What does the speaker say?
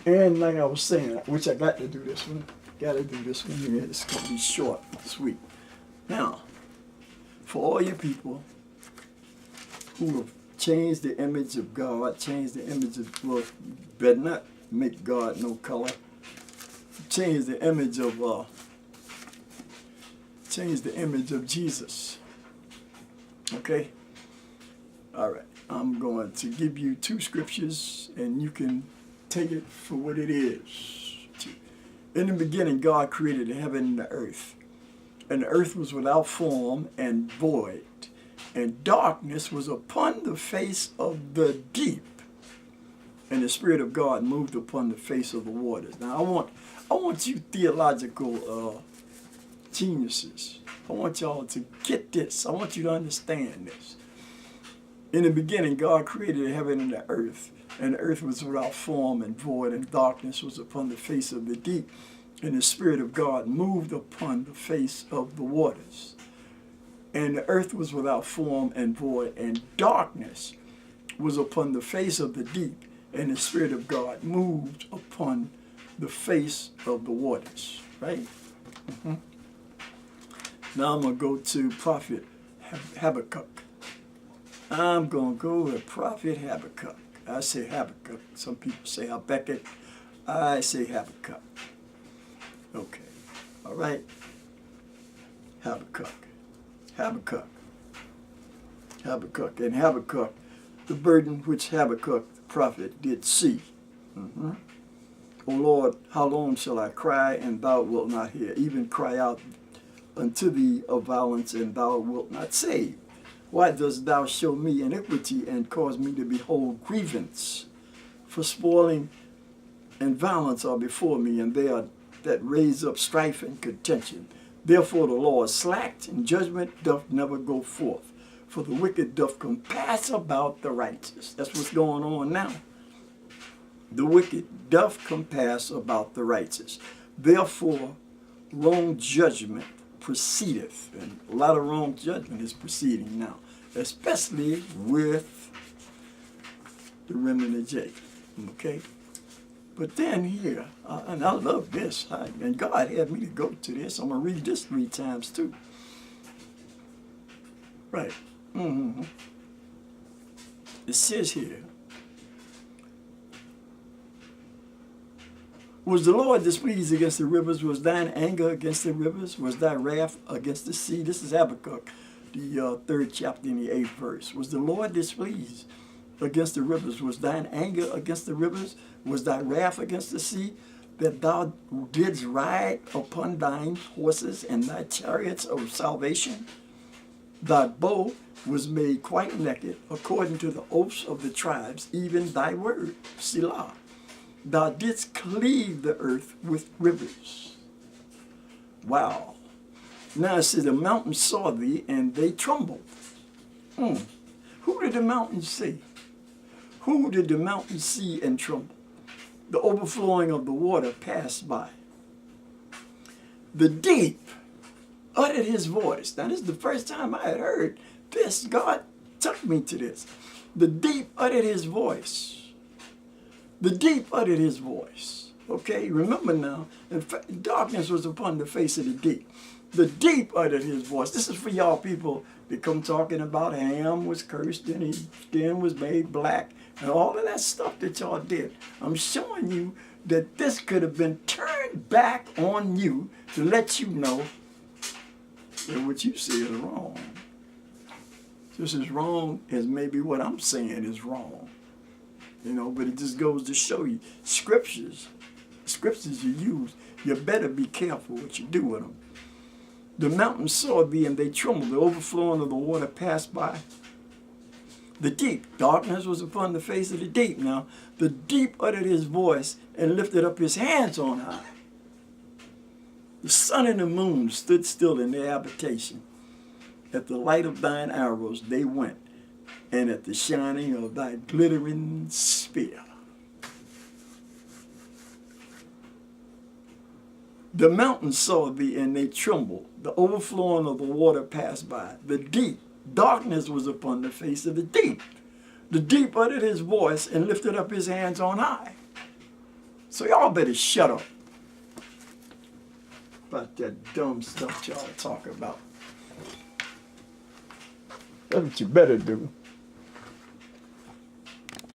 And like I was saying, which I got to do this one. Got to do this one here. It's going to be short, sweet. Now, for all you people who have changed the image of God, changed the image of, well, better not make God no color. Change the image of Jesus. Okay? All right. I'm going to give you two scriptures, and you can take it for what it is. In the beginning, God created the heaven and the earth. And the earth was without form and void, and darkness was upon the face of the deep. And the Spirit of God moved upon the face of the waters. Now, I want you theological geniuses. I want y'all to get this. I want you to understand this. In the beginning, God created the heaven and the earth was without form and void, and darkness was upon the face of the deep. And the Spirit of God moved upon the face of the waters. And the earth was without form and void, and darkness was upon the face of the deep. And the Spirit of God moved upon the face of the waters. Right? Now I'm going to go to Prophet Habakkuk. I'm going to go with Prophet Habakkuk. I say Habakkuk. Some people say Habakkuk. I say Habakkuk. Okay. All right. Habakkuk. Habakkuk. Habakkuk. And Habakkuk, the burden which Habakkuk the prophet did see. O Lord, how long shall I cry, and thou wilt not hear? Even cry out unto thee of violence, and thou wilt not save. Why dost thou show me iniquity, and cause me to behold grievance? For spoiling and violence are before me, and they are that raise up strife and contention. Therefore the law is slacked, and judgment doth never go forth. For the wicked doth compass about the righteous. That's what's going on now. The wicked doth compass about the righteous. Therefore wrong judgment proceedeth. And a lot of wrong judgment is proceeding now, especially with the remnant of Jacob. Okay? But then here, and I love this, and God had me to go to this. I'm going to read this 3 times too. Right. It says here, was the Lord displeased against the rivers? Was thine anger against the rivers? Was thy wrath against the sea? This is Habakkuk, the 3rd chapter in the 8th verse. Was the Lord displeased against the rivers? Was thine anger against the rivers? Was thy wrath against the sea? That thou didst ride upon thine horses and thy chariots of salvation? Thy bow was made quite naked, according to the oaths of the tribes, even thy word, Selah. Thou didst cleave the earth with rivers. Wow. Now it says the mountains saw thee, and they trembled. Who did the mountains see? Who did the mountains see and tremble? The overflowing of the water passed by. The deep uttered his voice. Now this is the first time I had heard this. God took me to this. The deep uttered his voice. The deep uttered his voice. Okay, remember now, darkness was upon the face of the deep. The deep uttered his voice. This is for y'all people that come talking about Ham was cursed and his skin was made black and all of that stuff that y'all did. I'm showing you that this could have been turned back on you to let you know that what you say is wrong. Just as wrong as maybe what I'm saying is wrong. You know, but it just goes to show you, scriptures you use, you better be careful what you do with them. The mountains saw thee, and they trembled. The overflowing of the water passed by. The deep, darkness was upon the face of the deep. Now, the deep uttered his voice and lifted up his hands on high. The sun and the moon stood still in their habitation. At the light of thine arrows they went, and at the shining of thy glittering spear. The mountains saw thee, and they trembled. The overflowing of the water passed by. The deep, darkness was upon the face of the deep. The deep uttered his voice and lifted up his hands on high. So y'all better shut up about that dumb stuff y'all talk about. That's what you better do.